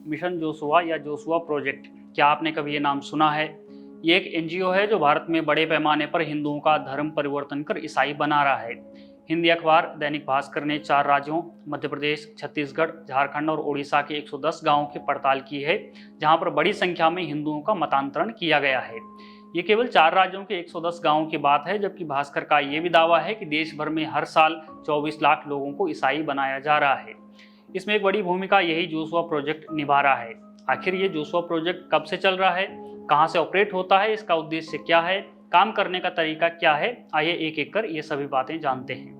Mission Joshua या Joshua project, क्या आपने कभी ये नाम सुना है? ये एक एनजीओ है जो भारत में बड़े पैमाने पर हिंदुओं का धर्म परिवर्तन कर ईसाई बना रहा है। हिंदी अखबार दैनिक भास्कर ने 4 राज्यों मध्य प्रदेश, छत्तीसगढ़, झारखंड और ओडिशा के 110 गांवों की पड़ताल की है, जहां पर बड़ी संख्या में हिंदुओं का मतांतरण किया गया है। ये केवल 4 राज्यों के 110 गांवों की बात है, जबकि भास्कर का ये भी दावा है कि देश भर में हर साल 24 लाख लोगों को ईसाई बनाया जा रहा है। इसमें एक बड़ी भूमिका यही जोशुआ प्रोजेक्ट निभा रहा है। आखिर ये जोशुआ प्रोजेक्ट कब से चल रहा है, कहां से ऑपरेट होता है, इसका उद्देश्य क्या है, काम करने का तरीका क्या है, आइए एक एक कर ये सभी बातें जानते हैं।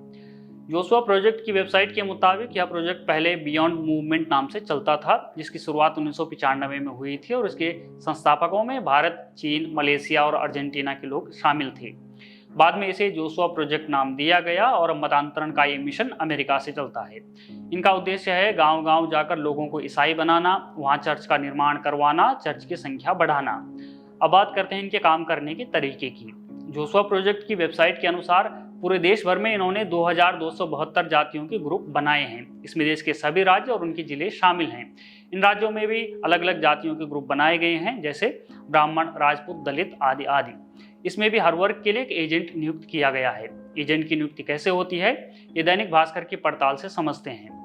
जोशुआ प्रोजेक्ट की वेबसाइट के मुताबिक यह प्रोजेक्ट पहले बियॉन्ड मूवमेंट नाम से चलता था, जिसकी शुरुआत 1995 में हुई थी और इसके संस्थापकों में भारत, चीन, मलेशिया और अर्जेंटीना के लोग शामिल थे। बाद में इसे जोशुआ प्रोजेक्ट नाम दिया गया और मतांतरण का ये मिशन अमेरिका से चलता है। इनका उद्देश्य है गांव-गांव जाकर लोगों को ईसाई बनाना, वहां चर्च का निर्माण करवाना, चर्च की संख्या बढ़ाना। अब बात करते हैं इनके काम करने के तरीके की। जोशुआ प्रोजेक्ट की वेबसाइट के अनुसार पूरे देश भर में इन्होंने 2272 जातियों के ग्रुप बनाए हैं। इसमें देश के सभी राज्य और उनके जिले शामिल हैं। इन राज्यों में भी अलग अलग जातियों के ग्रुप बनाए गए हैं, जैसे ब्राह्मण, राजपूत, दलित आदि आदि। इसमें भी हर वर्ग के लिए एक एजेंट नियुक्त किया गया है। एजेंट की नियुक्ति कैसे होती है, ये दैनिक भास्कर की पड़ताल से समझते हैं।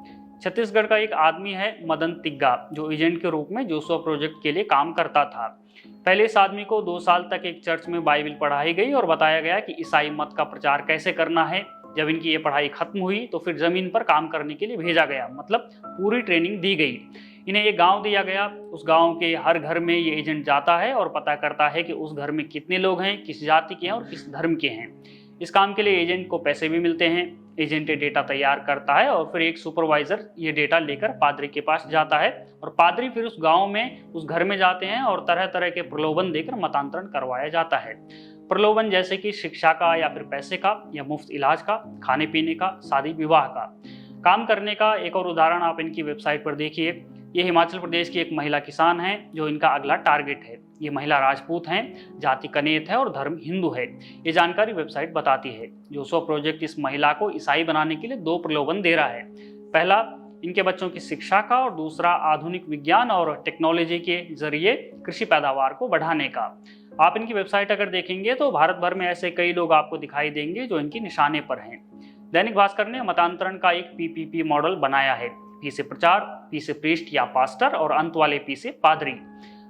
छत्तीसगढ़ का एक आदमी है मदन तिग्गा, जो एजेंट के रूप में जोशुआ प्रोजेक्ट के लिए काम करता था। पहले इस आदमी को 2 साल तक एक चर्च में बाइबल पढ़ाई गई और बताया गया कि ईसाई मत का प्रचार कैसे करना है। जब इनकी ये पढ़ाई खत्म हुई तो फिर जमीन पर काम करने के लिए भेजा गया, मतलब पूरी ट्रेनिंग दी गई। इन्हें एक गांव दिया गया। उस गांव के हर घर में ये एजेंट जाता है और पता करता है कि उस घर में कितने लोग हैं, किस जाति के हैं और किस धर्म के हैं। इस काम के लिए एजेंट को पैसे भी मिलते हैं। एजेंट ये डेटा तैयार करता है और फिर एक सुपरवाइजर ये डेटा लेकर पादरी के पास जाता है और पादरी फिर उस गांव में, उस घर में जाते हैं और तरह तरह के प्रलोभन देकर मतांतरण करवाया जाता है। प्रलोभन जैसे कि शिक्षा का या फिर पैसे का या मुफ्त इलाज का, खाने पीने का, शादी विवाह का। काम करने का एक और उदाहरण आप इनकी वेबसाइट पर देखिए। ये हिमाचल प्रदेश की एक महिला किसान है जो इनका अगला टारगेट है। ये महिला राजपूत हैं, जाति कनेत है और धर्म हिंदू है। ये जानकारी वेबसाइट बताती है। जोशुआ प्रोजेक्ट इस महिला को ईसाई बनाने के लिए 2 प्रलोभन दे रहा है। पहला, इनके बच्चों की शिक्षा का, और दूसरा आधुनिक विज्ञान और टेक्नोलॉजी के जरिए कृषि पैदावार को बढ़ाने का। आप इनकी वेबसाइट अगर देखेंगे तो भारत भर में ऐसे कई लोग आपको दिखाई देंगे जो इनके निशाने पर हैं। दैनिक भास्कर ने मतांतरण का एक PPP मॉडल बनाया है। P से प्रचार, P से प्रीस्ट या पास्टर और अंत वाले P से पादरी।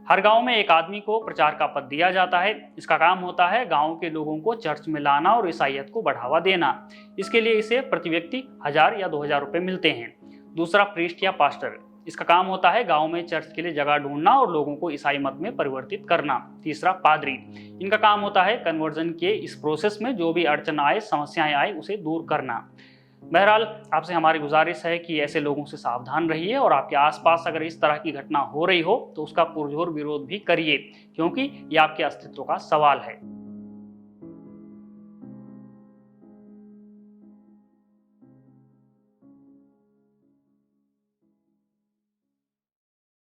हर गांव में एक आदमी को प्रचार का पद दिया जाता है। इसका काम होता है गांव के लोगों को चर्च में लाना और ईसाईयत को बढ़ावा देना। इसके लिए इसे प्रति व्यक्ति 1000 या 2000 रुपए मिलते हैं। दूसरा, प्रीस्ट या पास्टर। इसका काम होता है गांव में चर्च के लिए जगह ढूंढना और लोगों को ईसाई मत में परिवर्तित करना। तीसरा, पादरी। इनका काम होता है कन्वर्जन के इस प्रोसेस में जो भी अड़चन आए, समस्याएं आए, उसे दूर करना। बहरहाल, आपसे हमारी गुजारिश है कि ऐसे लोगों से सावधान रहिए और आपके आसपास अगर इस तरह की घटना हो रही हो तो उसका पुरजोर विरोध भी करिए, क्योंकि ये आपके अस्तित्व का सवाल है।